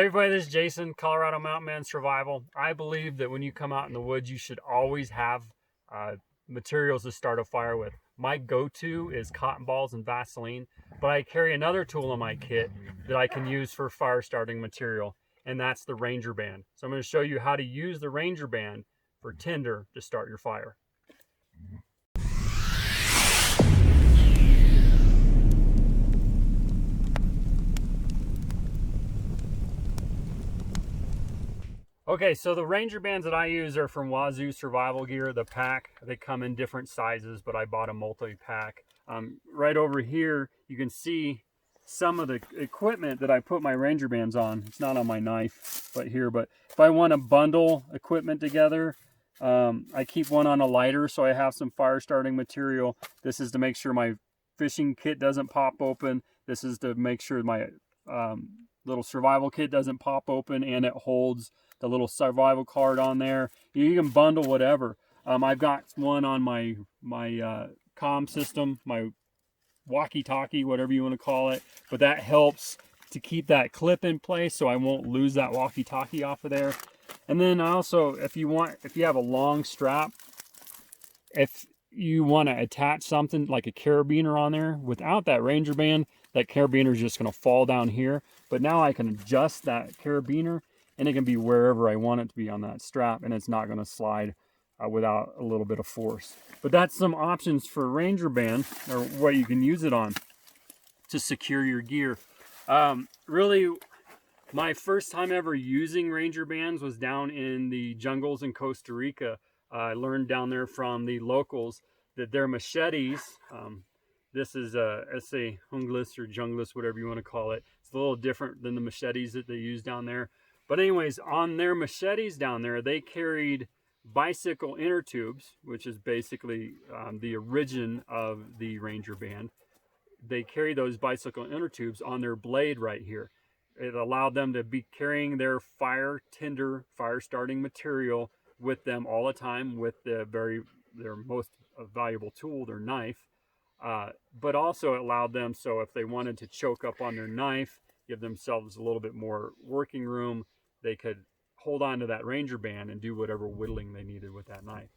Hey everybody, this is Jason, Colorado Mountain Man Survival. I believe that when you come out in the woods, you should always have materials to start a fire with. My go-to is cotton balls and Vaseline, but I carry another tool in my kit that I can use for fire starting material, and that's the Ranger Band. So I'm going to show you how to use the Ranger Band for tinder to start your fire. Okay, so the Ranger Bands that I use are from Wazoo Survival Gear, the pack. They come in different sizes, but I bought a multi-pack. Right over here, you can see some of the equipment that I put my Ranger Bands on. It's not on my knife, but here. But if I want to bundle equipment together, I keep one on a lighter, so I have some fire starting material. This is to make sure my fishing kit doesn't pop open. This is to make sure my little survival kit doesn't pop open, and it holds the little survival card on there. You can bundle whatever. I've got one on my comm system, my walkie-talkie, whatever you want to call it, but that helps to keep that clip in place so I won't lose that walkie-talkie off of there. And then also, if you have a long strap, if you want to attach something like a carabiner on there, without that Ranger Band, that carabiner is just going to fall down here. But now I can adjust that carabiner, and it can be wherever I want it to be on that strap, and it's not going to slide without a little bit of force. But that's some options for Ranger Band, or what you can use it on to secure your gear. Really, my first time ever using Ranger Bands was down in the jungles in Costa Rica. I learned down there from the locals that their machetes, this is a SA Jungles or Jungles, whatever you want to call it. It's a little different than the machetes that they use down there. But anyways, on their machetes down there, they carried bicycle inner tubes, which is basically the origin of the Ranger Band. They carry those bicycle inner tubes on their blade right here. It allowed them to be carrying their fire starting material with them all the time, with their most valuable tool, their knife. But also it allowed them, so if they wanted to choke up on their knife, give themselves a little bit more working room, they could hold on to that Ranger Band and do whatever whittling they needed with that knife.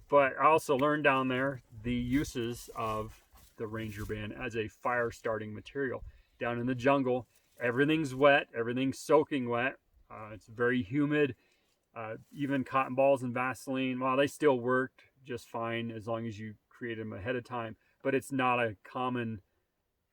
But I also learned down there the uses of the Ranger Band as a fire starting material. Down in the jungle, everything's wet, everything's soaking wet. It's very humid. Even cotton balls and Vaseline, well, they still worked just fine as long as you created them ahead of time. But it's not a common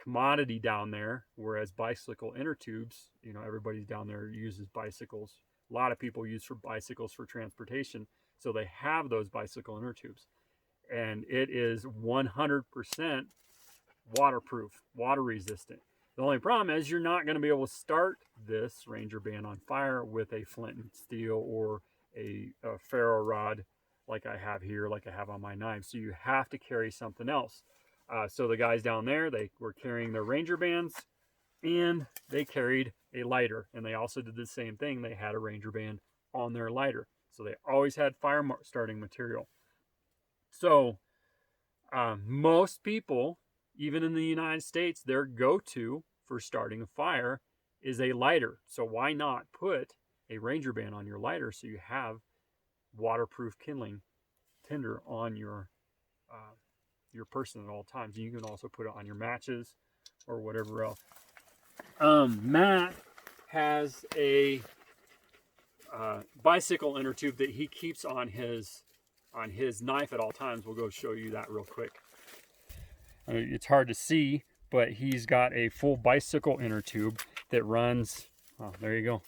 commodity down there, whereas bicycle inner tubes, everybody down there uses bicycles. A lot of people use bicycles for transportation, so they have those bicycle inner tubes. And it is 100% waterproof, water resistant. The only problem is you're not going to be able to start this Ranger Band on fire with a flint and steel or a ferro rod like I have here, like I have on my knife. So you have to carry something else. So the guys down there, they were carrying their Ranger Bands, and they carried a lighter. And they also did the same thing. They had a Ranger Band on their lighter. So they always had fire starting material. So most people, even in the United States, their go-to for starting a fire is a lighter. So why not put a Ranger Band on your lighter so you have waterproof kindling tinder on your person at all times. And you can also put it on your matches or whatever else. Matt has a bicycle inner tube that he keeps on his knife at all times. We'll go show you that real quick. It's hard to see, but he's got a full bicycle inner tube that runs, oh, there you go.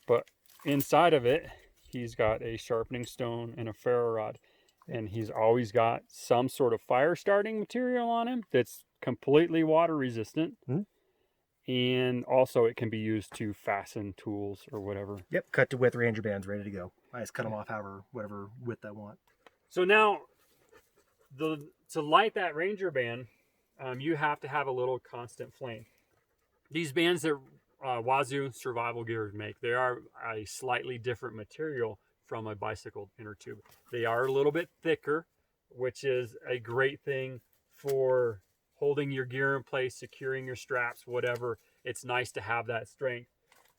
But inside of it, he's got a sharpening stone and a ferro rod. And he's always got some sort of fire starting material on him that's completely water resistant. Mm-hmm. And also it can be used to fasten tools or whatever. Yep, cut to width Ranger Bands ready to go. I just cut them off whatever width I want. So now, to light that Ranger Band, you have to have a little constant flame. These bands that Wazoo Survival Gear make, they are a slightly different material from a bicycle inner tube. They are a little bit thicker, which is a great thing for holding your gear in place, securing your straps, whatever. It's nice to have that strength.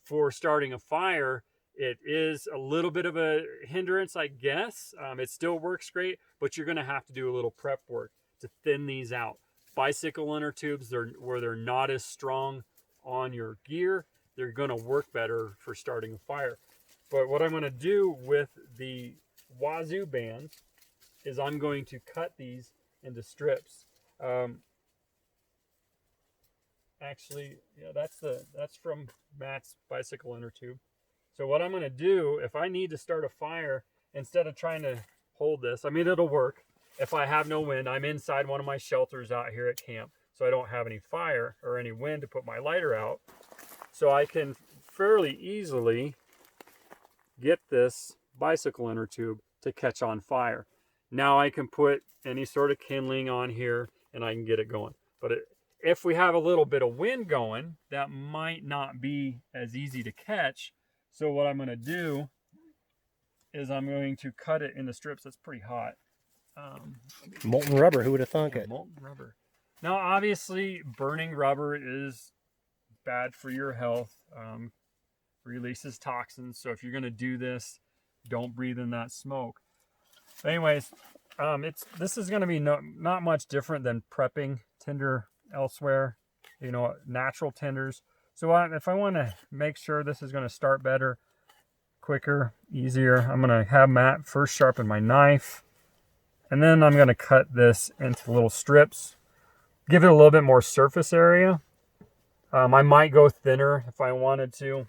for starting a fire, it is a little bit of a hindrance, I guess. It still works great, but you're going to have to do a little prep work to thin these out. Bicycle inner tubes, where they're not as strong on your gear, they're going to work better for starting a fire. But what I'm going to do with the Wazoo bands is I'm going to cut these into strips. Actually, yeah, that's from Matt's bicycle inner tube. So what I'm going to do, if I need to start a fire, instead of trying to hold this, I mean, it'll work. If I have no wind, I'm inside one of my shelters out here at camp, so I don't have any fire or any wind to put my lighter out. So I can fairly easily get this bicycle inner tube to catch on fire. Now I can put any sort of kindling on here and I can get it going. But if we have a little bit of wind going, that might not be as easy to catch. So what I'm going to do is I'm going to cut it into strips. That's pretty hot. Molten rubber, who would have thunk it? Molten rubber. Now, obviously, burning rubber is bad for your health. Releases toxins. So if you're going to do this, don't breathe in that smoke. But anyways, this is going to be not much different than prepping tinder elsewhere. You know, natural tinders. So if I want to make sure this is going to start better, quicker, easier, I'm going to have Matt first sharpen my knife. And then I'm going to cut this into little strips. Give it a little bit more surface area. I might go thinner if I wanted to.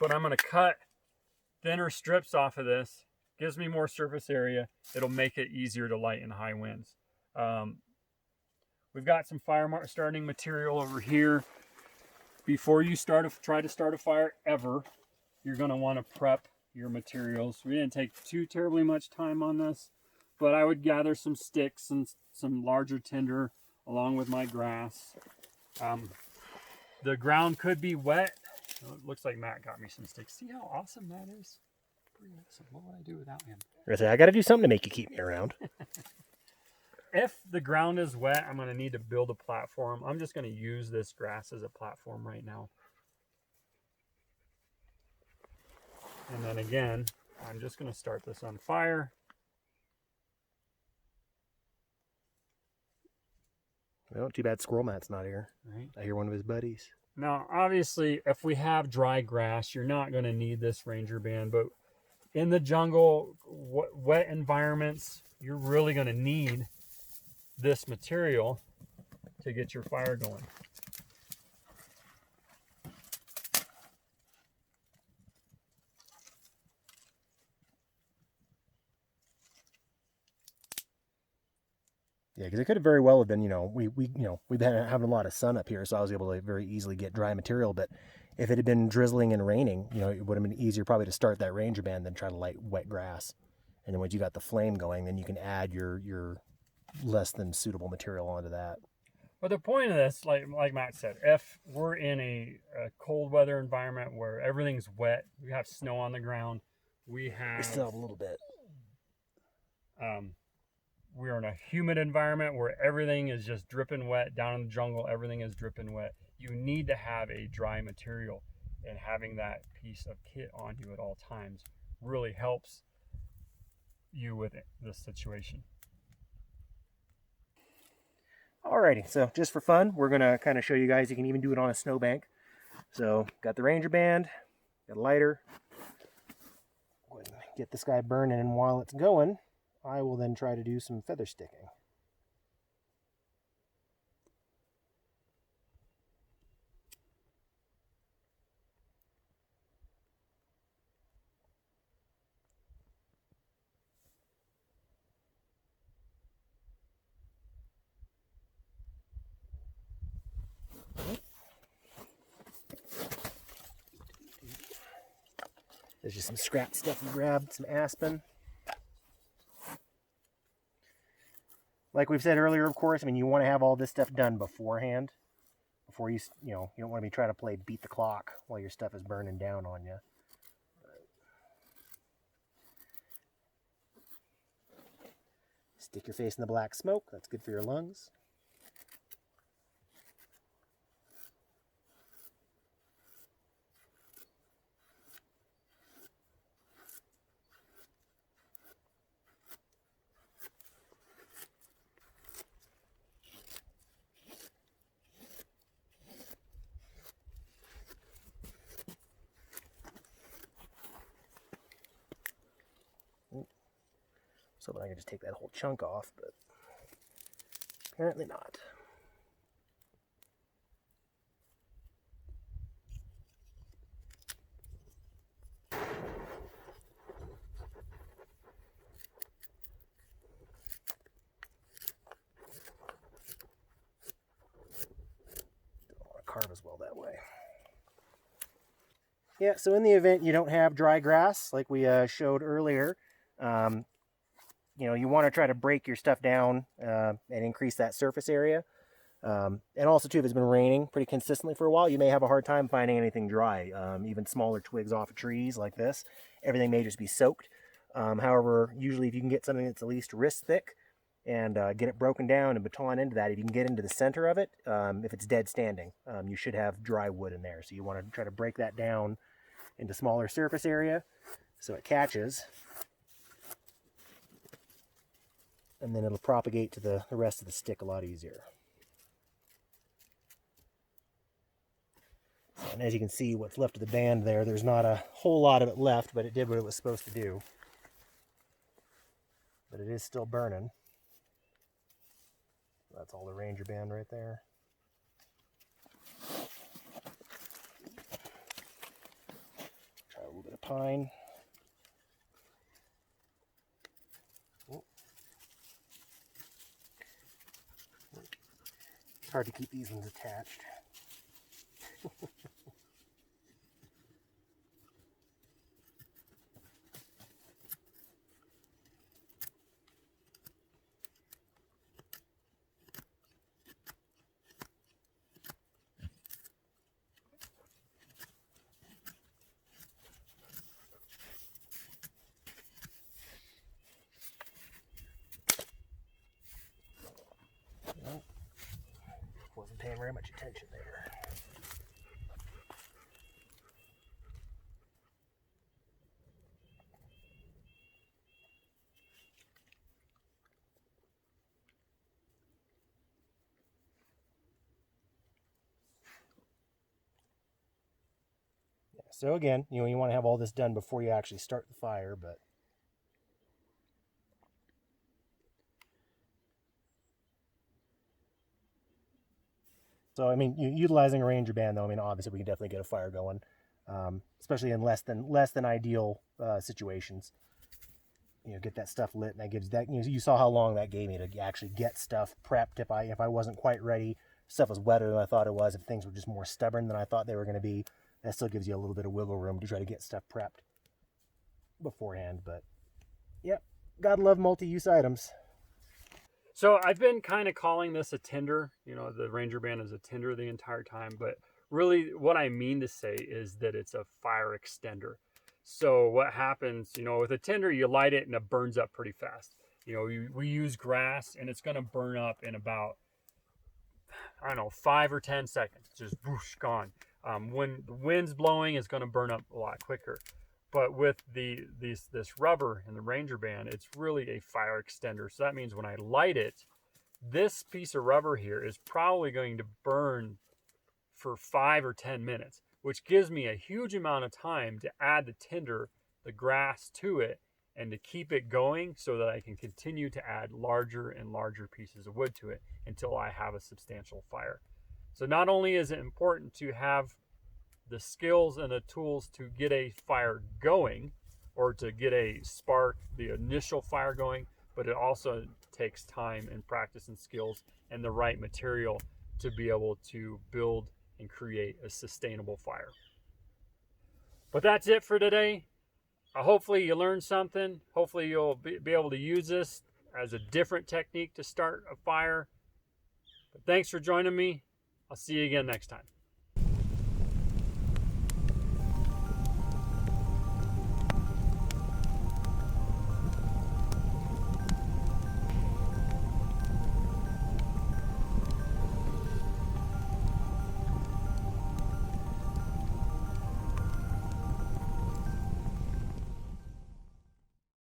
But I'm going to cut thinner strips off of this. Gives me more surface area. It'll make it easier to light in high winds. We've got some fire starting material over here. Before you try to start a fire ever, you're going to want to prep your materials. We didn't take too terribly much time on this, but I would gather some sticks and some larger tinder along with my grass. The ground could be wet. Oh, it looks like Matt got me some sticks. See how awesome that is? Pretty awesome. What would I do without him? I got to do something to make you keep me around. If the ground is wet, I'm going to need to build a platform. I'm just going to use this grass as a platform right now. And then again, I'm just going to start this on fire. Well, too bad Squirrel Matt's not here. Right. I hear one of his buddies. Now, obviously, if we have dry grass, you're not going to need this Ranger band. But in the jungle, wet environments, you're really going to need this material to get your fire going. Yeah, because it could have very well have been, we've been having a lot of sun up here, so I was able to very easily get dry material. But if it had been drizzling and raining, it would have been easier probably to start that Ranger band than try to light wet grass. And then once you got the flame going, then you can add your less than suitable material onto that. But the point of this, like Matt said, if we're in a cold weather environment where everything's wet, we have snow on the ground, we still have a little bit. We're in a humid environment where everything is just dripping wet. Down in the jungle, everything is dripping wet. You need to have a dry material, and having that piece of kit on you at all times really helps you with this situation. Alrighty, so just for fun, we're going to kind of show you guys you can even do it on a snowbank. So, got the Ranger band, got a lighter. Go ahead and get this guy burning, and while it's going, I will then try to do some feather sticking. There's just some scrap stuff we grabbed, some aspen. Like we've said earlier, of course, you want to have all this stuff done beforehand. Before you don't want to be trying to play beat the clock while your stuff is burning down on you. Stick your face in the black smoke. That's good for your lungs. So I can just take that whole chunk off, but apparently not. Don't want to carve as well that way. Yeah, so in the event you don't have dry grass like we showed earlier, you know, you want to try to break your stuff down and increase that surface area. And also, too, if it's been raining pretty consistently for a while, you may have a hard time finding anything dry. Even smaller twigs off of trees like this, everything may just be soaked. However, usually if you can get something that's at least wrist thick and get it broken down and baton into that, if you can get into the center of it, if it's dead standing, you should have dry wood in there. So you want to try to break that down into smaller surface area so it catches. And then it'll propagate to the rest of the stick a lot easier. And as you can see, what's left of the band there, there's not a whole lot of it left, but it did what it was supposed to do. But it is still burning. That's all the Ranger band right there. Try a little bit of pine. It's hard to keep these ones attached. Wasn't paying very much attention there. Yeah, so again, you know, you want to have all this done before you actually start the fire, but so, I mean, utilizing a Ranger band, though, I mean, obviously we can definitely get a fire going, especially in less than ideal situations. You know, get that stuff lit, and that gives that. You saw how long that gave me to actually get stuff prepped. If I wasn't quite ready, stuff was wetter than I thought it was. If things were just more stubborn than I thought they were going to be, that still gives you a little bit of wiggle room to try to get stuff prepped beforehand. But yep, gotta love multi-use items. So I've been kind of calling this a tinder. You know, the Ranger band is a tinder the entire time, but really what I mean to say is that it's a fire extender. So what happens, you know, with a tinder, you light it and it burns up pretty fast. You know, we use grass and it's going to burn up in about, I don't know, 5 or 10 seconds. Just whoosh, gone. When the wind's blowing, it's going to burn up a lot quicker. But with this rubber in the Ranger band, it's really a fire extender. So that means when I light it, this piece of rubber here is probably going to burn for 5 or 10 minutes, which gives me a huge amount of time to add the tinder, the grass to it, and to keep it going so that I can continue to add larger and larger pieces of wood to it until I have a substantial fire. So not only is it important to have the skills and the tools to get a fire going or to get a spark, the initial fire going, but it also takes time and practice and skills and the right material to be able to build and create a sustainable fire. But that's it for today. Hopefully you learned something. Hopefully you'll be able to use this as a different technique to start a fire. But thanks for joining me. I'll see you again next time.